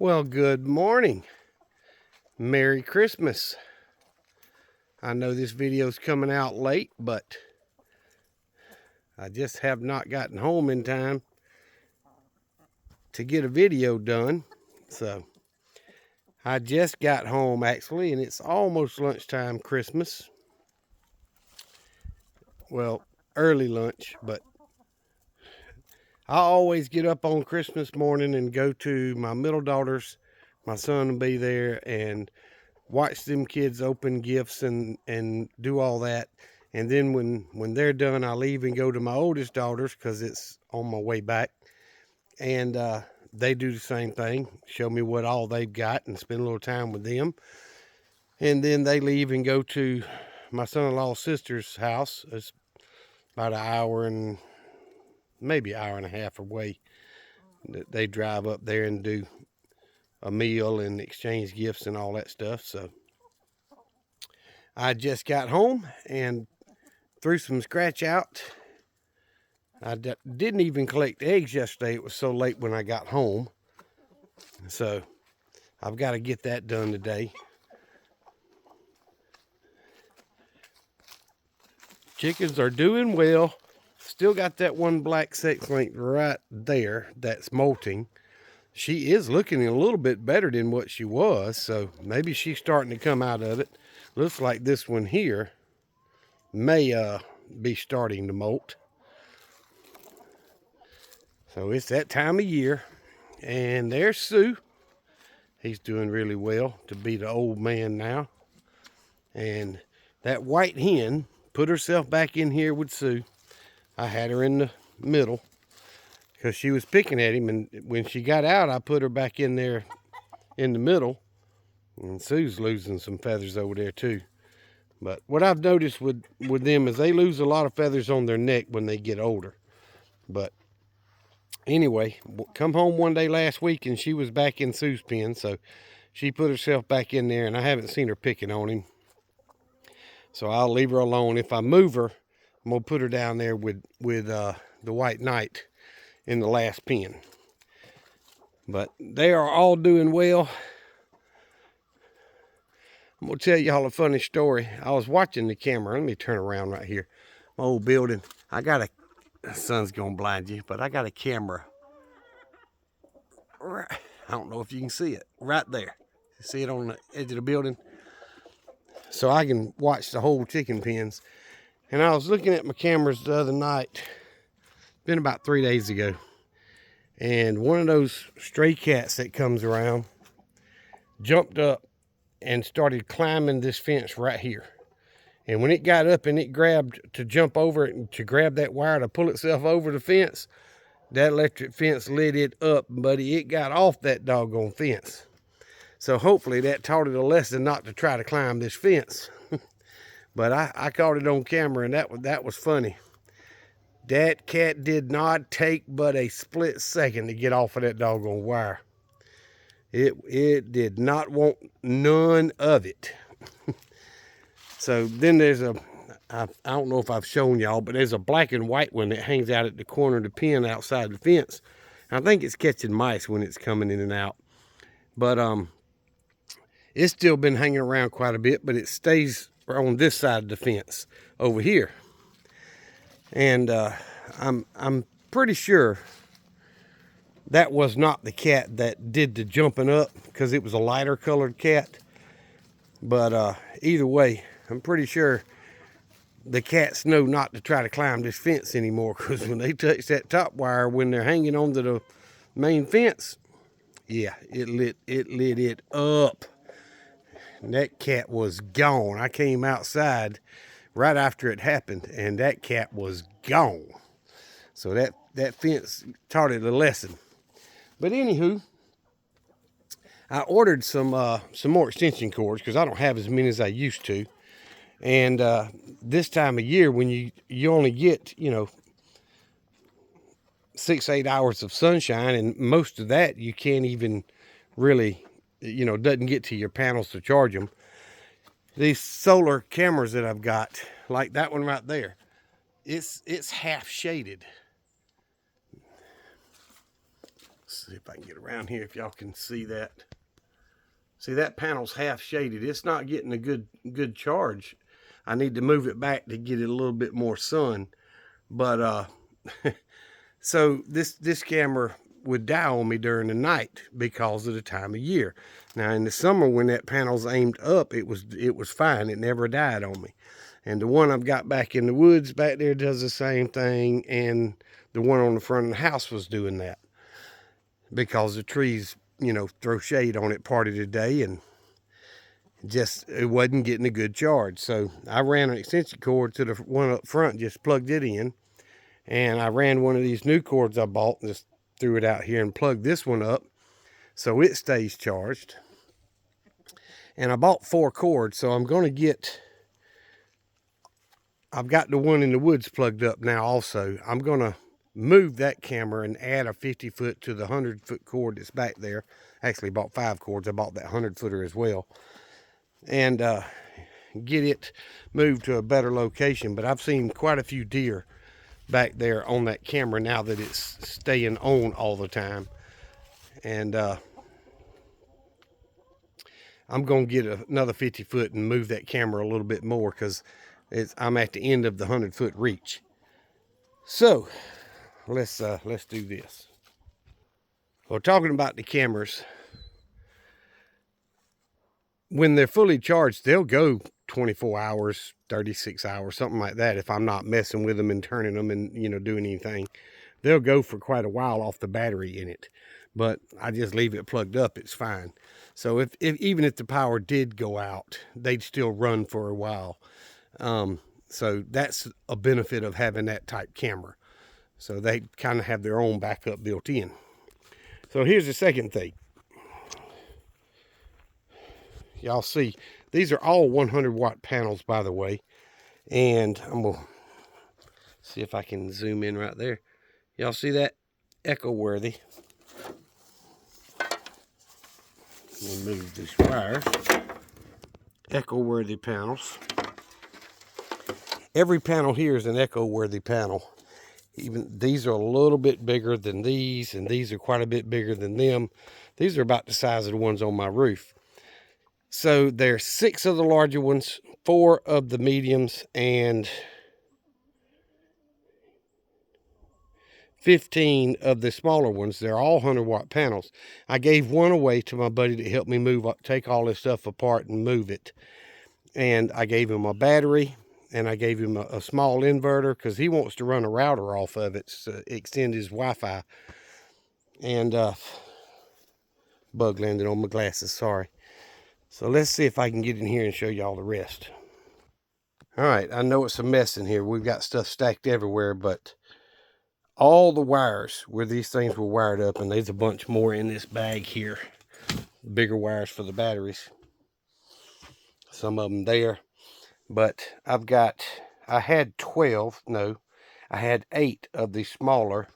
Well, good morning. Merry Christmas. I know this video's coming out late, but I just have not gotten home in time to get a video done. So I just got home actually, and it's almost lunchtime Christmas. Well, early lunch, but I always get up on Christmas morning and go to my middle daughter's. My son will be there and watch them kids open gifts and do all that. And then when they're done, I leave and go to my oldest daughters because it's on my way back. And they do the same thing, show me what all they've got and spend a little time with them. And then they leave and go to my son-in-law's sister's house. It's about an hour and maybe an hour and a half away. They drive up there and do a meal and exchange gifts and all that stuff. So I just got home and threw some scratch out. I didn't even collect eggs yesterday. It was so late when I got home. So I've got to get that done today. Chickens are doing well. Still got that one black sex link right there that's molting. She is looking a little bit better than what she was, so maybe she's starting to come out of it. Looks like this one here may be starting to molt. So it's that time of year. And there's Sue. He's doing really well to be the old man now. And that white hen put herself back in here with Sue. I had her in the middle because she was picking at him. And when she got out, I put her back in there in the middle. And Sue's losing some feathers over there too. But what I've noticed with them is they lose a lot of feathers on their neck when they get older. But anyway, come home one day last week and she was back in Sue's pen. So she put herself back in there and I haven't seen her picking on him. So I'll leave her alone. If I move her, I'm going to put her down there with the white knight in the last pen. But they are all doing well. I'm going to tell y'all a funny story. I was watching the camera. Let me turn around right here. My old building. The sun's going to blind you, but I got a camera. I don't know if you can see it. Right there. You see it on the edge of the building? So I can watch the whole chicken pens. And I was looking at my cameras the other night. Been about 3 days ago. And one of those stray cats that comes around jumped up and started climbing this fence right here. And when it got up and it grabbed to jump over it and to grab that wire to pull itself over the fence, that electric fence lit it up, buddy. It got off that doggone fence. So hopefully that taught it a lesson not to try to climb this fence. But I caught it on camera and that was funny. That cat did not take but a split second to get off of that doggone wire. It did not want none of it. So then there's I don't know if I've shown y'all, but there's a black and white one that hangs out at the corner of the pen outside the fence. I think it's catching mice when it's coming in and out. But it's still been hanging around quite a bit, but it stays on this side of the fence over here. And I'm pretty sure that was not the cat that did the jumping up because it was a lighter colored cat. But either way, I'm pretty sure the cats know not to try to climb this fence anymore, because when they touch that top wire when they're hanging onto the main fence, yeah, it lit it up. And that cat was gone. I came outside right after it happened and that cat was gone. So that fence taught it a lesson. But anywho, I ordered some more extension cords because I don't have as many as I used to. And this time of year, when you only get 6-8 hours of sunshine, and most of that you can't even really doesn't get to your panels to charge them. These solar cameras that I've got, like that one right there, it's half shaded. Let's see if I can get around here if y'all can see that. See, that panel's half shaded. It's not getting a good charge. I need to move it back to get it a little bit more sun. But so this camera would die on me during the night because of the time of year. Now in the summer, when that panel's aimed up, it was fine. It never died on me. And the one I've got back in the woods back there does the same thing, and the one on the front of the house was doing that because the trees, you know, throw shade on it part of the day, and just it wasn't getting a good charge. So I ran an extension cord to the one up front, just plugged it in, and I ran one of these new cords I bought and just threw it out here and plugged this one up so it stays charged. And I bought 4 cords, so I'm going to get, I've got the one in the woods plugged up now also. I'm going to move that camera and add a 50-foot to the 100-foot cord that's back there. Actually bought 5 cords. I bought that 100-footer as well. And get it moved to a better location. But I've seen quite a few deer back there on that camera now that it's staying on all the time. And I'm going to get another 50-foot and move that camera a little bit more because I'm at the end of the 100-foot reach. So let's do this. Well, talking about the cameras, when they're fully charged, they'll go 24 hours, 36 hours, something like that. If I'm not messing with them and turning them and, you know, doing anything, they'll go for quite a while off the battery in it. But I just leave it plugged up, it's fine. So even if the power did go out, they'd still run for a while. So that's a benefit of having that type camera. So they kind of have their own backup built in. So here's the second thing. Y'all see, these are all 100-watt panels, by the way. And I'm going to see if I can zoom in right there. Y'all see that? Echo worthy. Let me move these wires. Echo worthy panels. Every panel here is an echo worthy panel. Even these are a little bit bigger than these, and these are quite a bit bigger than them. These are about the size of the ones on my roof. So there's 6 of the larger ones, 4 of the mediums, and 15 of the smaller ones. They're all 100-watt panels. I gave one away to my buddy to help me take all this stuff apart and move it. And I gave him a battery, and I gave him a small inverter because he wants to run a router off of it to extend his Wi-Fi. And bug landed on my glasses, sorry. So let's see if I can get in here and show y'all the rest. All right, I know it's a mess in here. We've got stuff stacked everywhere, but all the wires where these things were wired up, and there's a bunch more in this bag here. Bigger wires for the batteries. Some of them there. But I had 8 of the smaller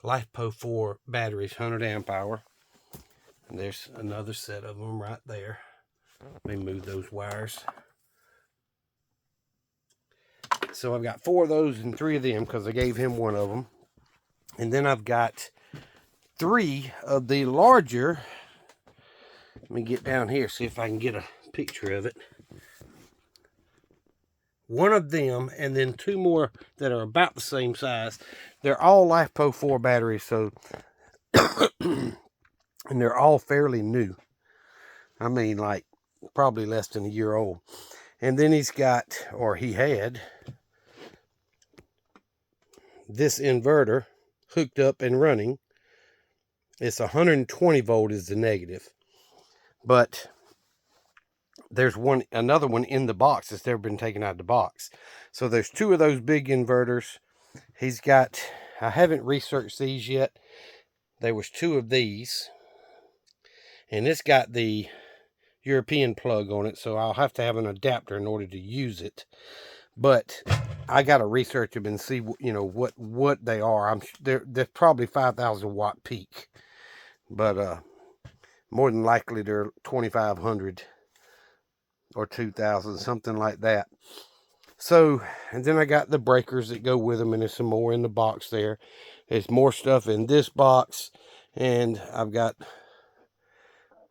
LiFePO4 batteries, 100 amp hour. And there's another set of them right there. Let me move those wires. So I've got 4 of those and 3 of them because I gave him one of them. And then I've got 3 of the larger. Let me get down here, see if I can get a picture of it. One of them, and then 2 more that are about the same size. They're all LiFePO4 batteries, so and they're all fairly new. I mean, like probably less than a year old. And then he's got, or he had, this inverter hooked up and running. It's 120 volt is the negative. But there's another one in the box that's never been taken out of the box. So there's 2 of those big inverters. He's got, I haven't researched these yet. There was 2 of these. And it's got the European plug on it, so I'll have to have an adapter in order to use it. But I got to research them and see, you know, what they are. They're probably 5,000 watt peak. But more than likely they're 2,500 or 2,000, something like that. So, and then I got the breakers that go with them, and there's some more in the box there. There's more stuff in this box, and I've got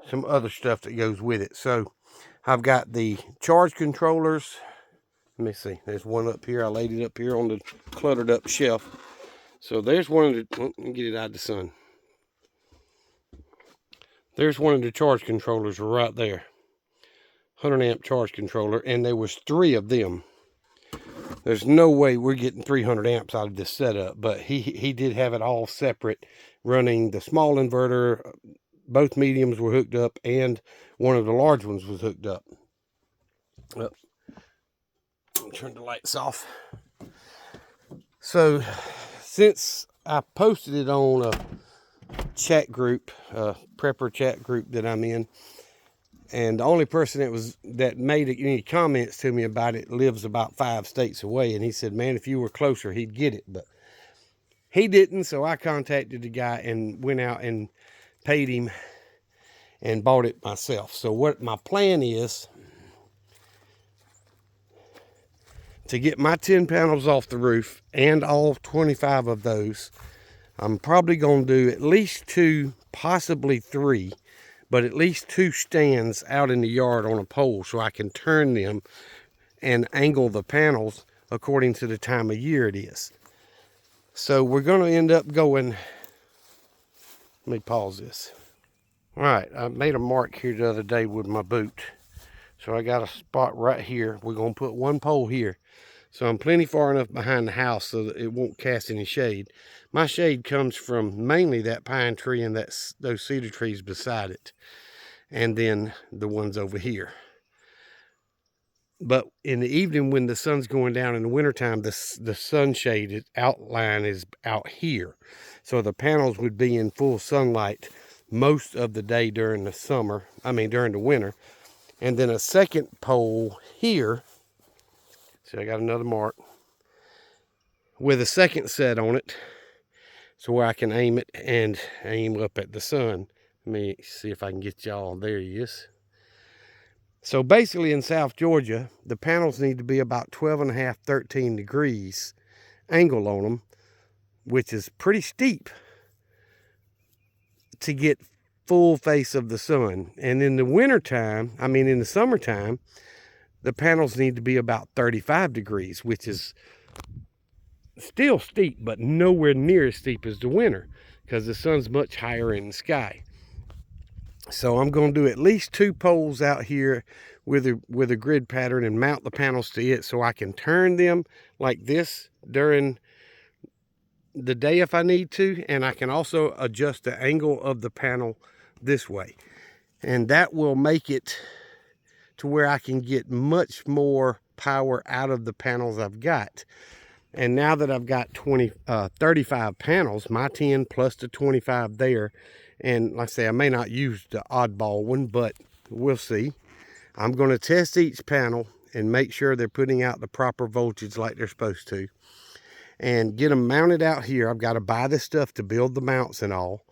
some other stuff that goes with it. So I've got the charge controllers. Let me see. There's one up here. I laid it up here on the cluttered up shelf. So there's one of the, let me get it out of the sun. There's one of the charge controllers right there. 100 amp charge controller, and there was 3 of them. There's no way we're getting 300 amps out of this setup, but he did have it all separate, running the small inverter. Both mediums were hooked up, and one of the large ones was hooked up. Well, turn the lights off. So, since I posted it on a chat group, prepper chat group that I'm in, and the only person that made any comments to me about it lives about 5 states away, and he said, man, if you were closer, he'd get it, but he didn't. So I contacted the guy and went out and paid him and bought it myself. So what my plan is to get my 10 panels off the roof, and all 25 of those. I'm probably going to do at least 2, possibly 3, but at least 2 stands out in the yard on a pole, so I can turn them and angle the panels according to the time of year it is. So we're going to end up going, let me pause this. All right, I made a mark here the other day with my boot. So I got a spot right here. We're going to put 1 pole here. So I'm plenty far enough behind the house so that it won't cast any shade. My shade comes from mainly that pine tree and those cedar trees beside it, and then the ones over here. But in the evening, when the sun's going down in the wintertime, the sunshade outline is out here. So the panels would be in full sunlight most of the day during during the winter. And then a second pole here. See, I got another mark with a second set on it, so where I can aim it and aim up at the sun. Let me see if I can get y'all. There he is. So basically in South Georgia, the panels need to be about 12.5, 13 degrees angle on them, which is pretty steep to get full face of the sun. And in the wintertime, in the summertime, the panels need to be about 35 degrees, which is still steep, but nowhere near as steep as the winter, because the sun's much higher in the sky. So I'm going to do at least 2 poles out here with a grid pattern and mount the panels to it, so I can turn them like this during the day if I need to, and I can also adjust the angle of the panel this way, and that will make it to where I can get much more power out of the panels I've got. And now that I've got 35 panels, my 10 plus the 25 there, and like I say, I may not use the oddball one, but we'll see. I'm going to test each panel and make sure they're putting out the proper voltage like they're supposed to, and get them mounted out here. I've got to buy this stuff to build the mounts and all,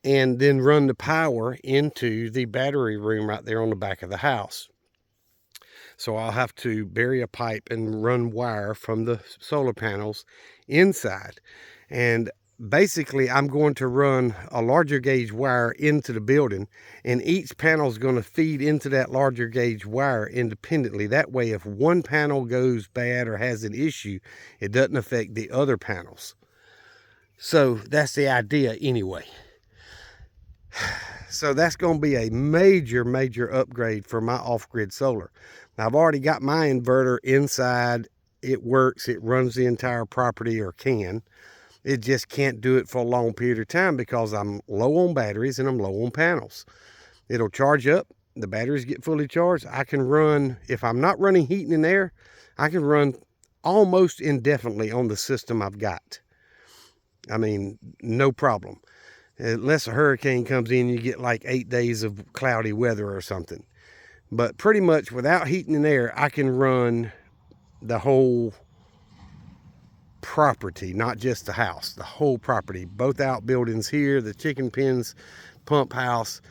and then run the power into the battery room right there on the back of the house. So I'll have to bury a pipe and run wire from the solar panels inside. And basically, I'm going to run a larger gauge wire into the building, and each panel is going to feed into that larger gauge wire independently. That way, if one panel goes bad or has an issue, it doesn't affect the other panels. So that's the idea anyway. So that's going to be a major, major upgrade for my off-grid solar. Now, I've already got my inverter inside. It works. It runs the entire property, or can. It just can't do it for a long period of time because I'm low on batteries and I'm low on panels. It'll charge up. The batteries get fully charged. I can run, if I'm not running heating and air, I can run almost indefinitely on the system I've got. No problem. Unless a hurricane comes in, you get like 8 days of cloudy weather or something. But pretty much without heating and air, I can run the whole property, not just the house, the whole property. Both outbuildings here, the chicken pens, pump house,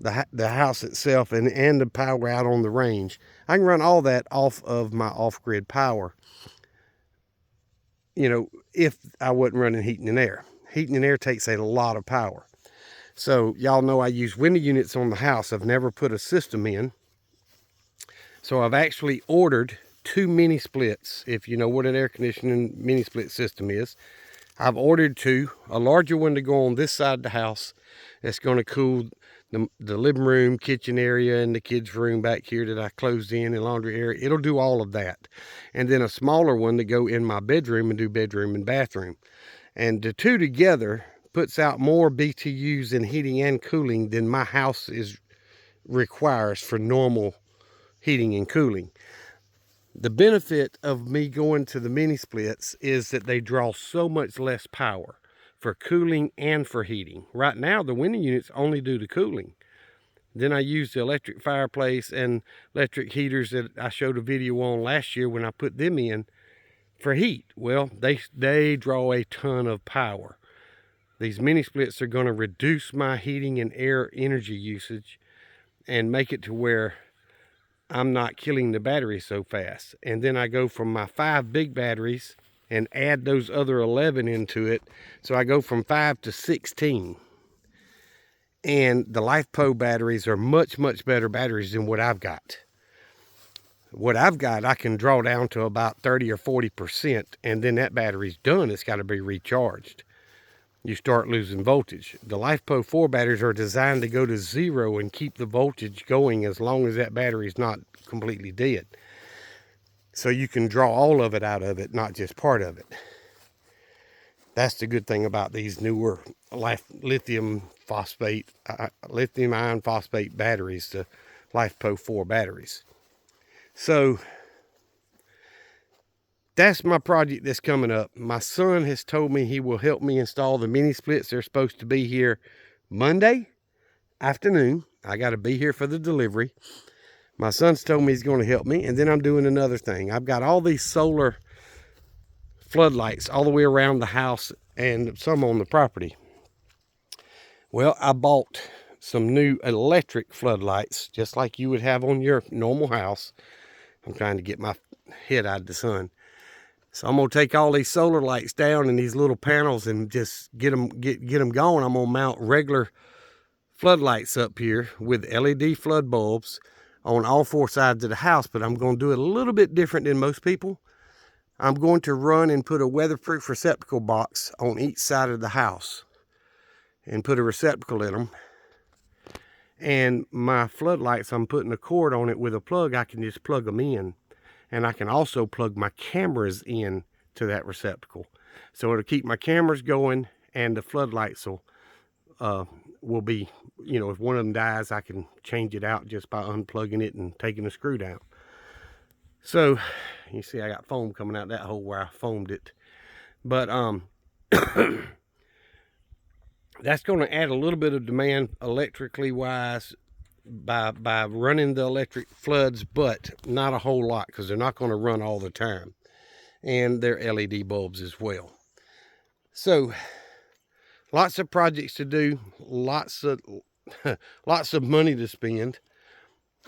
the house itself and the power out on the range. I can run all that off of my off-grid power, you know, if I wasn't running heating and air. Heating and air takes a lot of power. So y'all know I use window units on the house. I've never put a system in. So I've actually ordered 2 mini splits. If you know what an air conditioning mini split system is, I've ordered 2, a larger one to go on this side of the house. That's going to cool the living room, kitchen area, and the kids' room back here that I closed in, and laundry area. It'll do all of that. And then a smaller one to go in my bedroom and do bedroom and bathroom. And the 2 together puts out more BTUs in heating and cooling than my house requires for normal heating and cooling. The benefit of me going to the mini splits is that they draw so much less power for cooling and for heating. Right now, the window units only do the cooling. Then I use the electric fireplace and electric heaters that I showed a video on last year when I put them in for heat. Well, they draw a ton of power. These mini splits are going to reduce my heating and air energy usage and make it to where I'm not killing the battery so fast. And then I go from my 5 big batteries and add those other 11 into it. So I go from 5 to 16. And the LiFePO batteries are much, much better batteries than what I've got. What I've got, I can draw down to about 30 or 40%, and then that battery's done. It's got to be recharged. You start losing voltage. The LiFePO 4 batteries are designed to go to 0 and keep the voltage going as long as that battery's not completely dead. So you can draw all of it out of it, not just part of it. That's the good thing about these newer lithium ion phosphate batteries, the LiFePO 4 batteries. So that's my project that's coming up. My son has told me he will help me install the mini splits. They're supposed to be here Monday afternoon. I got to be here for the delivery. My son's told me he's going to help me. And then I'm doing another thing. I've got all these solar floodlights all the way around the house and some on the property. Well, I bought some new electric floodlights, just like you would have on your normal house. I'm trying to get my head out of the sun. So I'm going to take all these solar lights down in these little panels and just get them going. I'm going to mount regular floodlights up here with LED flood bulbs on all 4 sides of the house, but I'm going to do it a little bit different than most people. I'm going to run and put a weatherproof receptacle box on each side of the house and put a receptacle in them. And my floodlights, I'm putting a cord on it with a plug. I can just plug them in. And I can also plug my cameras in to that receptacle. So it'll keep my cameras going, and the floodlights will be, you know, if one of them dies, I can change it out just by unplugging it and taking the screw down. So you see I got foam coming out that hole where I foamed it. But that's going to add a little bit of demand electrically wise by running the electric floods, but not a whole lot, because they're not going to run all the time. And they're LED bulbs as well. So lots of projects to do, lots of money to spend,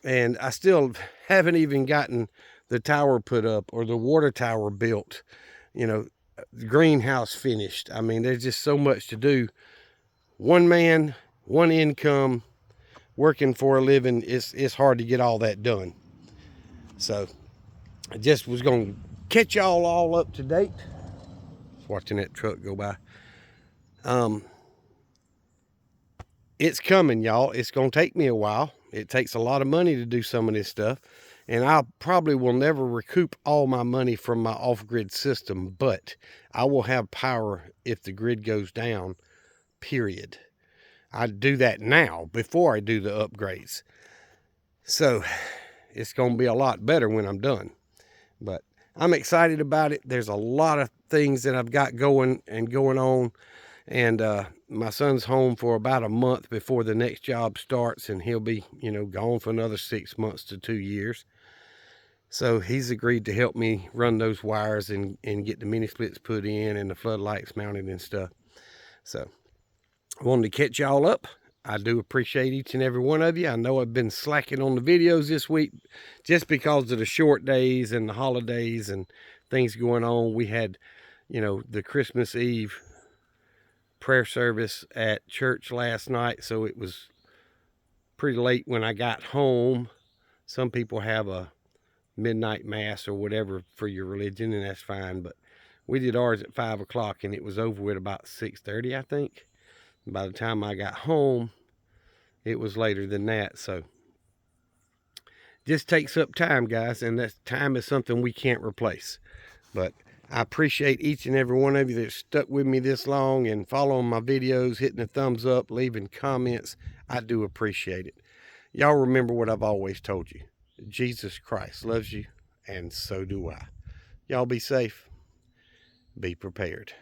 and I still haven't even gotten the tower put up or the water tower built, you know, the greenhouse finished. I mean, there's just so much to do. One man, one income, working for a living, it's hard to get all that done. So I just was going to catch y'all all up to date. Just watching that truck go by. It's coming, y'all. It's going to take me a while. It takes a lot of money to do some of this stuff. And I probably will never recoup all my money from my off-grid system, but I will have power if the grid goes down, period. I do that now before I do the upgrades. So it's going to be a lot better when I'm done. But I'm excited about it. There's a lot of things that I've got going on. And my son's home for about a month before the next job starts, and he'll be, you know, gone for another 6 months to 2 years. So he's agreed to help me run those wires and get the mini splits put in and the floodlights mounted and stuff. So I wanted to catch y'all up. I do appreciate each and every one of you. I know I've been slacking on the videos this week just because of the short days and the holidays and things going on. We had, you know, the Christmas Eve prayer service at church last night, so it was pretty late when I got home. Some people have a midnight mass or whatever for your religion, and that's fine, but we did ours at 5 o'clock, and it was over with about 6:30, I think. And by the time I got home, it was later than that. So just takes up time, guys, and that time is something we can't replace. But I appreciate each and every one of you that stuck with me this long and following my videos, hitting the thumbs up, leaving comments. I do appreciate it. Y'all remember what I've always told you. Jesus Christ loves you, and so do I. Y'all be safe. Be prepared.